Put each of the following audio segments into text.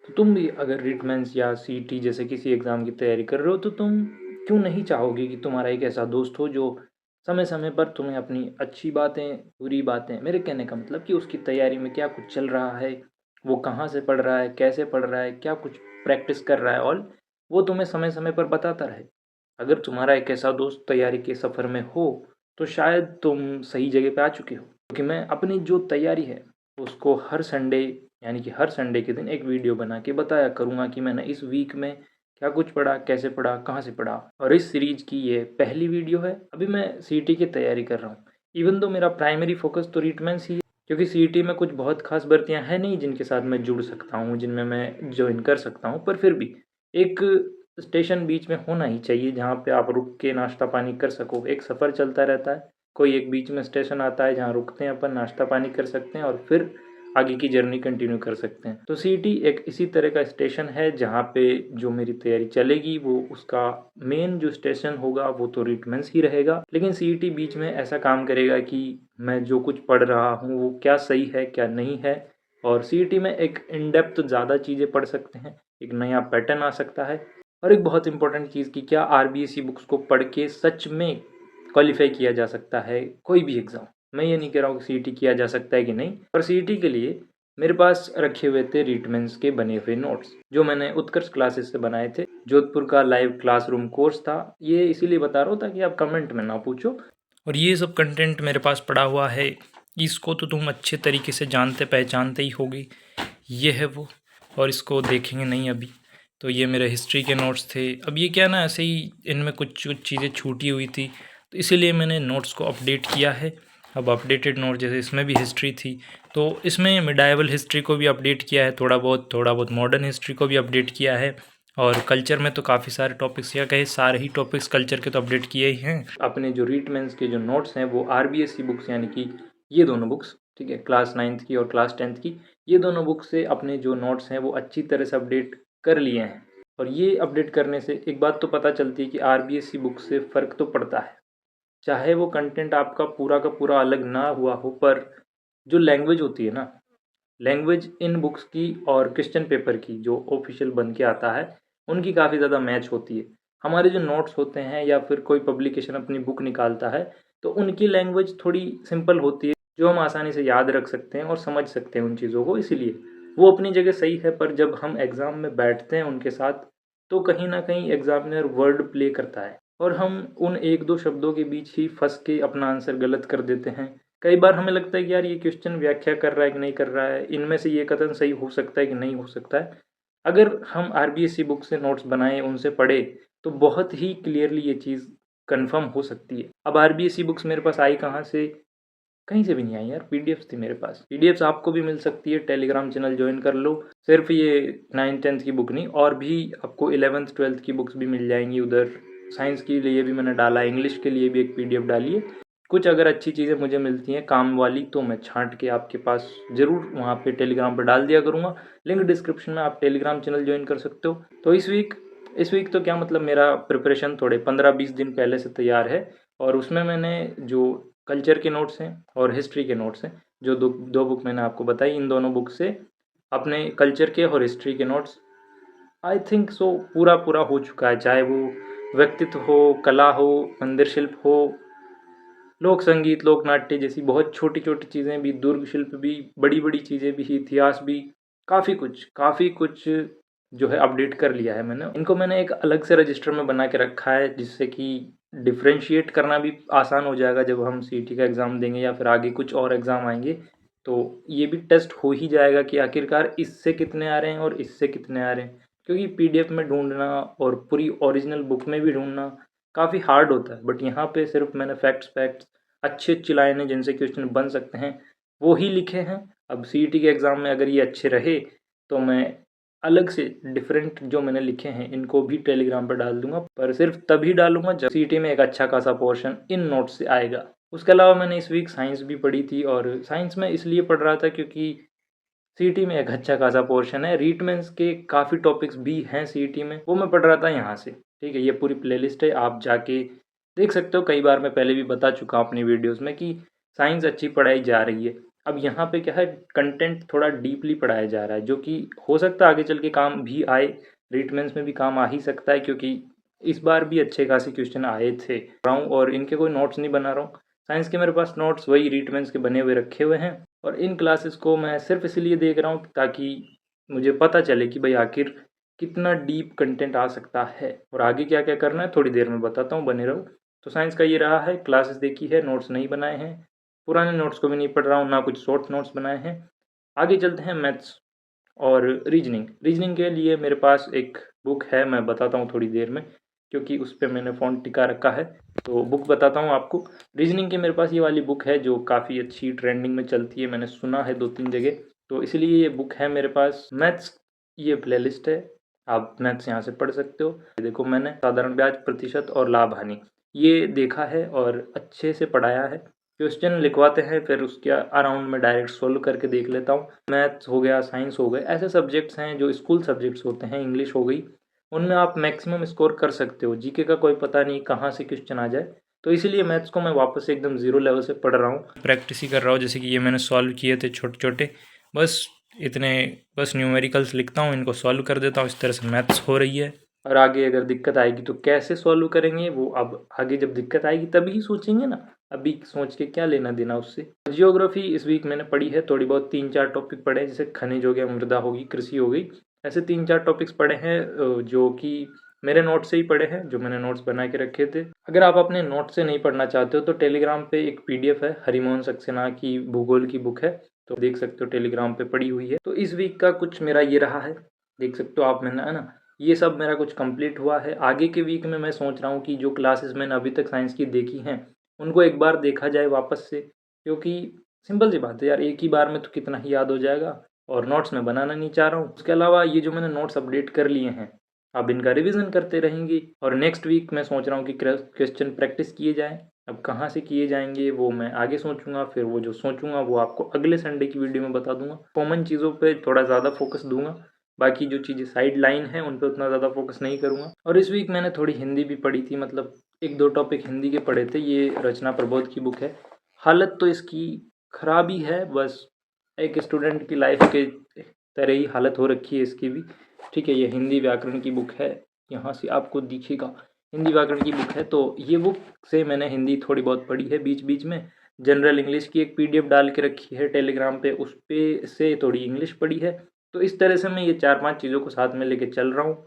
तो तुम भी अगर रिटमेंस या सीटी जैसे किसी एग्ज़ाम की तैयारी कर रहे हो तो तुम क्यों नहीं चाहोगे कि तुम्हारा एक ऐसा दोस्त हो जो समय समय पर तुम्हें अपनी अच्छी बातें, बुरी बातें, मेरे कहने का मतलब कि उसकी तैयारी में क्या कुछ चल रहा है, वो कहाँ से पढ़ रहा है, कैसे पढ़ रहा है, क्या कुछ प्रैक्टिस कर रहा है, और वो तुम्हें समय समय पर बताता रहे। अगर तुम्हारा एक ऐसा दोस्त तैयारी के सफ़र में हो तो शायद तुम सही जगह पे आ चुके हो, क्योंकि मैं अपनी जो तैयारी है उसको हर संडे, यानी कि हर संडे के दिन एक वीडियो बना के बताया करूँगा कि मैंने इस वीक में क्या कुछ पढ़ा, कैसे पढ़ा, कहाँ से पढ़ा। और इस सीरीज की ये पहली वीडियो है। अभी मैं सीईटी की तैयारी कर रहा हूँ। इवन दो मेरा प्राइमरी फोकस तो रिटमेंस ही है, क्योंकि सीईटी में कुछ बहुत खास भर्तियाँ हैं नहीं जिनके साथ मैं जुड़ सकता हूँ, जिनमें मैं ज्वाइन कर सकता हूँ, पर फिर भी एक स्टेशन बीच में होना ही चाहिए जहाँ पे आप रुक के नाश्ता पानी कर सको। एक सफ़र चलता रहता है, कोई एक बीच में स्टेशन आता है जहाँ रुकते हैं, अपन नाश्ता पानी कर सकते हैं और फिर आगे की जर्नी कंटिन्यू कर सकते हैं। तो सीईटी एक इसी तरह का स्टेशन है जहाँ पे जो मेरी तैयारी चलेगी वो उसका मेन जो स्टेशन होगा वो तो रिटमेंस ही रहेगा, लेकिन सीईटी बीच में ऐसा काम करेगा कि मैं जो कुछ पढ़ रहा हूँ वो क्या सही है क्या नहीं है। और सीईटी में एक इन डेप्थ ज़्यादा चीज़ें पढ़ सकते हैं, एक नया पैटर्न आ सकता है। और एक बहुत इंपॉर्टेंट चीज़ कि क्या आरबीएससी बुक्स को पढ़ के सच में क्वालिफाई किया जा सकता है कोई भी एग्ज़ाम। मैं ये नहीं कह रहा हूँ कि सीईटी किया जा सकता है कि नहीं, पर सीईटी के लिए मेरे पास रखे हुए थे रिटमेंस के बने हुए नोट्स जो मैंने उत्कर्ष क्लासेस से बनाए थे। जोधपुर का लाइव क्लासरूम कोर्स था। ये इसीलिए बता रहा हूँ ताकि आप कमेंट में ना पूछो। और ये सब कंटेंट मेरे पास पड़ा हुआ है, इसको तो तुम अच्छे तरीके से जानते पहचानते ही होगे। ये है वो, और इसको देखेंगे नहीं अभी। तो ये मेरे हिस्ट्री के नोट्स थे। अब ये क्या ना, ऐसे ही इनमें कुछ कुछ चीज़ें छूटी हुई थी तो इसीलिए मैंने नोट्स को अपडेट किया है। अब अपडेटेड नोट जैसे इसमें भी हिस्ट्री थी तो इसमें मिडाइवल हिस्ट्री को भी अपडेट किया है, थोड़ा बहुत मॉडर्न हिस्ट्री को भी अपडेट किया है। और कल्चर में तो काफ़ी सारे टॉपिक्स, या कहे सारे ही टॉपिक्स कल्चर के तो अपडेट किए ही हैं। अपने जो रीटमेंस के जो नोट्स हैं वो आरबीएससी बुक्स, यानी कि ये दोनों बुक्स, ठीक है, क्लास 9th की और क्लास 10th की, ये दोनों बुक्स से अपने जो नोट्स हैं वो अच्छी तरह से अपडेट कर लिए हैं। और ये अपडेट करने से एक बात तो पता चलती है कि आरबीएससी बुक से फ़र्क तो पड़ता है। चाहे वो कंटेंट आपका पूरा का पूरा अलग ना हुआ हो, पर जो लैंग्वेज होती है ना, लैंग्वेज इन बुक्स की और क्वेश्चन पेपर की जो ऑफिशियल बन के आता है उनकी काफ़ी ज़्यादा मैच होती है। हमारे जो नोट्स होते हैं या फिर कोई पब्लिकेशन अपनी बुक निकालता है तो उनकी लैंग्वेज थोड़ी सिंपल होती है, जो हम आसानी से याद रख सकते हैं और समझ सकते हैं उन चीज़ों को, इसीलिए वो अपनी जगह सही है। पर जब हम एग्ज़ाम में बैठते हैं उनके साथ तो कहीं ना कहीं एग्जामिनर वर्ड प्ले करता है और हम उन एक दो शब्दों के बीच ही फंस के अपना आंसर गलत कर देते हैं। कई बार हमें लगता है कि यार ये क्वेश्चन व्याख्या कर रहा है कि नहीं कर रहा है, इनमें से ये कथन सही हो सकता है कि नहीं हो सकता है। अगर हम आरबीएससी बुक से नोट्स बनाए, उनसे पढ़े, तो बहुत ही क्लियरली ये चीज़ कंफर्म हो सकती है। अब आरबीएससी बुक्स मेरे पास आई कहाँ से? कहीं से भी नहीं आई यार, पीडीएफ्स थी मेरे पास। पीडीएफ्स आपको भी मिल सकती है, टेलीग्राम चैनल ज्वाइन कर लो। सिर्फ ये 9th 10th की बुक नहीं, और भी आपको 11th 12th की बुक्स भी मिल जाएंगी उधर। साइंस के लिए भी मैंने डाला, इंग्लिश के लिए भी एक पीडीएफ डाली है। कुछ अगर अच्छी चीज़ें मुझे मिलती हैं काम वाली तो मैं छांट के आपके पास ज़रूर वहाँ पे टेलीग्राम पर डाल दिया करूँगा। लिंक डिस्क्रिप्शन में, आप टेलीग्राम चैनल ज्वाइन कर सकते हो। तो इस वीक तो क्या मतलब, मेरा प्रिपरेशन थोड़े 15-20 दिन पहले से तैयार है। और उसमें मैंने जो कल्चर के नोट्स हैं और हिस्ट्री के नोट्स हैं, जो दो दो बुक मैंने आपको बताई, इन दोनों बुक से अपने कल्चर के और हिस्ट्री के नोट्स आई थिंक सो पूरा पूरा हो चुका है। चाहे वो व्यक्तित्व हो, कला हो, मंदिर शिल्प हो, लोक संगीत, लोक नाट्य जैसी बहुत छोटी छोटी चीज़ें भी, दुर्ग शिल्प भी, बड़ी बड़ी चीज़ें भी, इतिहास भी, काफ़ी कुछ जो है अपडेट कर लिया है मैंने। इनको मैंने एक अलग से रजिस्टर में बना के रखा है जिससे कि डिफ्रेंशिएट करना भी आसान हो जाएगा जब हम सीईटी का एग्ज़ाम देंगे या फिर आगे कुछ और एग्ज़ाम आएंगे। तो ये भी टेस्ट हो ही जाएगा कि आखिरकार इससे कितने आ रहे हैं और इससे कितने आ रहे हैं, क्योंकि पीडीएफ में ढूंढना और पूरी ओरिजिनल बुक में भी ढूंढना काफ़ी हार्ड होता है। बट यहाँ पे सिर्फ मैंने फैक्ट्स अच्छी अच्छी लाइनें जिनसे क्वेश्चन बन सकते हैं वो ही लिखे हैं। अब सीईटी के एग्ज़ाम में अगर ये अच्छे रहे तो मैं अलग से डिफरेंट जो मैंने लिखे हैं इनको भी टेलीग्राम पर डाल दूंगा, पर सिर्फ तभी डालूंगा जब सीईटी में एक अच्छा खासा पोर्शन इन नोट्स से आएगा। उसके अलावा मैंने इस वीक साइंस भी पढ़ी थी, और साइंस में इसलिए पढ़ रहा था क्योंकि सीईटी में एक अच्छा खासा पोर्शन है, रीटमेंस के काफ़ी टॉपिक्स भी हैं सीईटी में, वो मैं पढ़ रहा था यहाँ से। ठीक है, ये पूरी प्लेलिस्ट है, आप जाके देख सकते हो। कई बार मैं पहले भी बता चुका हूँ अपनी वीडियोस में कि साइंस अच्छी पढ़ाई जा रही है। अब यहाँ पे क्या है, कंटेंट थोड़ा डीपली पढ़ाया जा रहा है, जो कि हो सकता है आगे चल के काम भी आए, रीट मेंस में भी काम आ ही सकता है, क्योंकि इस बार भी अच्छे खासे क्वेश्चन आए थे और इनके कोई नोट्स नहीं बना रहा हूँ। साइंस के मेरे पास नोट्स वही रीट मेंस के बने हुए रखे हुए हैं, और इन क्लासेस को मैं सिर्फ इसलिए देख रहा हूँ ताकि मुझे पता चले कि भाई आखिर कितना डीप कंटेंट आ सकता है, और आगे क्या क्या करना है थोड़ी देर में बताता हूँ, बने रहो। तो साइंस का ये रहा है, क्लासेस देखी है, नोट्स नहीं बनाए हैं, पुराने नोट्स को भी नहीं पढ़ रहा हूँ, ना कुछ शॉर्ट नोट्स बनाए हैं। आगे चलते हैं मैथ्स और रीजनिंग। रीजनिंग के लिए मेरे पास एक बुक है, मैं बताता हूँ थोड़ी देर में, क्योंकि उस पर मैंने फ़ोन टिका रखा है, तो बुक बताता हूँ आपको। रीजनिंग की मेरे पास ये वाली बुक है जो काफ़ी अच्छी ट्रेंडिंग में चलती है, मैंने सुना है 2-3 जगह, तो इसलिए ये बुक है मेरे पास। मैथ्स ये प्लेलिस्ट है, आप मैथ्स यहाँ से पढ़ सकते हो। देखो मैंने साधारण ब्याज, प्रतिशत और लाभ हानि ये देखा है और अच्छे से पढ़ाया है। क्वेश्चन लिखवाते हैं, फिर उसके अराउंड में डायरेक्ट सोल्व करके देख लेता हूँ। मैथ्स हो गया, साइंस हो गए, ऐसे सब्जेक्ट्स हैं जो स्कूल सब्जेक्ट्स होते हैं, इंग्लिश हो गई, उनमें आप मैक्सिमम स्कोर कर सकते हो। जीके का कोई पता नहीं कहाँ से क्वेश्चन आ जाए, तो इसीलिए मैथ्स को मैं वापस से एकदम ज़ीरो लेवल से पढ़ रहा हूँ, प्रैक्टिस ही कर रहा हूँ। जैसे कि ये मैंने सॉल्व किए थे छोटे छोटे, बस इतने, बस न्यूमेरिकल्स लिखता हूँ, इनको सॉल्व कर देता हूँ, इस तरह से मैथ्स हो रही है। और आगे अगर दिक्कत आएगी तो कैसे सॉल्व करेंगे वो अब आगे जब दिक्कत आएगी तभी सोचेंगे ना, अभी सोच के क्या लेना देना उससे। जियोग्राफी इस वीक मैंने पढ़ी है थोड़ी बहुत, 3-4 टॉपिक पढ़े हैं, जैसे खनिज हो गया, मृदा होगी, कृषि हो गई, ऐसे 3-4 टॉपिक्स पढ़े हैं जो कि मेरे नोट से ही पढ़े हैं, जो मैंने नोट्स बना के रखे थे। अगर आप अपने नोट से नहीं पढ़ना चाहते हो तो टेलीग्राम पे एक पीडीएफ है, हरिमोहन सक्सेना की भूगोल की बुक है, तो देख सकते हो, टेलीग्राम पे पड़ी हुई है। तो इस वीक का कुछ मेरा ये रहा है, देख सकते हो आप, मैंने है ना, ये सब मेरा कुछ कंप्लीट हुआ है। आगे के वीक में मैं सोच रहा हूँ कि जो क्लासेस मैंने अभी तक साइंस की देखी हैं उनको एक बार देखा जाए वापस से, क्योंकि सिंपल सी बात है यार, एक ही बार में तो कितना ही याद हो जाएगा, और नोट्स मैं बनाना नहीं चाह रहा हूँ। उसके अलावा ये जो मैंने नोट्स अपडेट कर लिए हैं, अब इनका रिवीजन करते रहेंगे, और नेक्स्ट वीक मैं सोच रहा हूँ कि क्वेश्चन प्रैक्टिस किए जाएँ। अब कहाँ से किए जाएंगे वो मैं आगे सोचूंगा, फिर वो जो सोचूंगा वो आपको अगले संडे की वीडियो में बता दूंगा। कॉमन चीज़ों पे थोड़ा ज़्यादा फोकस दूंगा, बाकी जो चीज़ें साइड लाइन है उन पे उतना ज़्यादा फोकस नहीं करूँगा। और इस वीक मैंने थोड़ी हिंदी भी पढ़ी थी, मतलब 1-2 टॉपिक हिंदी के पढ़े थे। ये रचना प्रबोध की बुक है, हालत तो इसकी ख़राब ही है, बस एक स्टूडेंट की लाइफ के तरह ही हालत हो रखी है इसकी भी। ठीक है, ये हिंदी व्याकरण की बुक है, यहाँ से आपको दिखेगा, हिंदी व्याकरण की बुक है। तो ये बुक से मैंने हिंदी थोड़ी बहुत पढ़ी है बीच बीच में। जनरल इंग्लिश की एक पीडीएफ डाल के रखी है टेलीग्राम पे, उस पे से थोड़ी इंग्लिश पढ़ी है। तो इस तरह से मैं ये 4-5 चीज़ों को साथ में लेके चल रहा हूँ।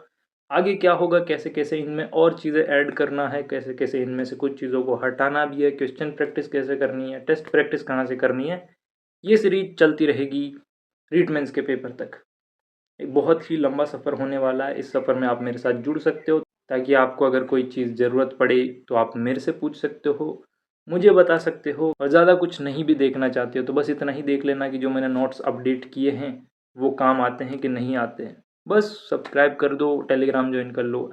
आगे क्या होगा, कैसे कैसे इनमें और चीज़ें ऐड करना है, कैसे कैसे इनमें से कुछ चीज़ों को हटाना भी है, क्वेश्चन प्रैक्टिस कैसे करनी है, टेस्ट प्रैक्टिस कहाँ से करनी है, ये सीरीज चलती रहेगी रीट मेंस के पेपर तक। एक बहुत ही लंबा सफ़र होने वाला है, इस सफ़र में आप मेरे साथ जुड़ सकते हो, ताकि आपको अगर कोई चीज़ ज़रूरत पड़े तो आप मेरे से पूछ सकते हो, मुझे बता सकते हो। और ज़्यादा कुछ नहीं भी देखना चाहते हो तो बस इतना ही देख लेना कि जो मैंने नोट्स अपडेट किए हैं वो काम आते हैं कि नहीं आते हैं। बस सब्सक्राइब कर दो, टेलीग्राम ज्वाइन कर लो।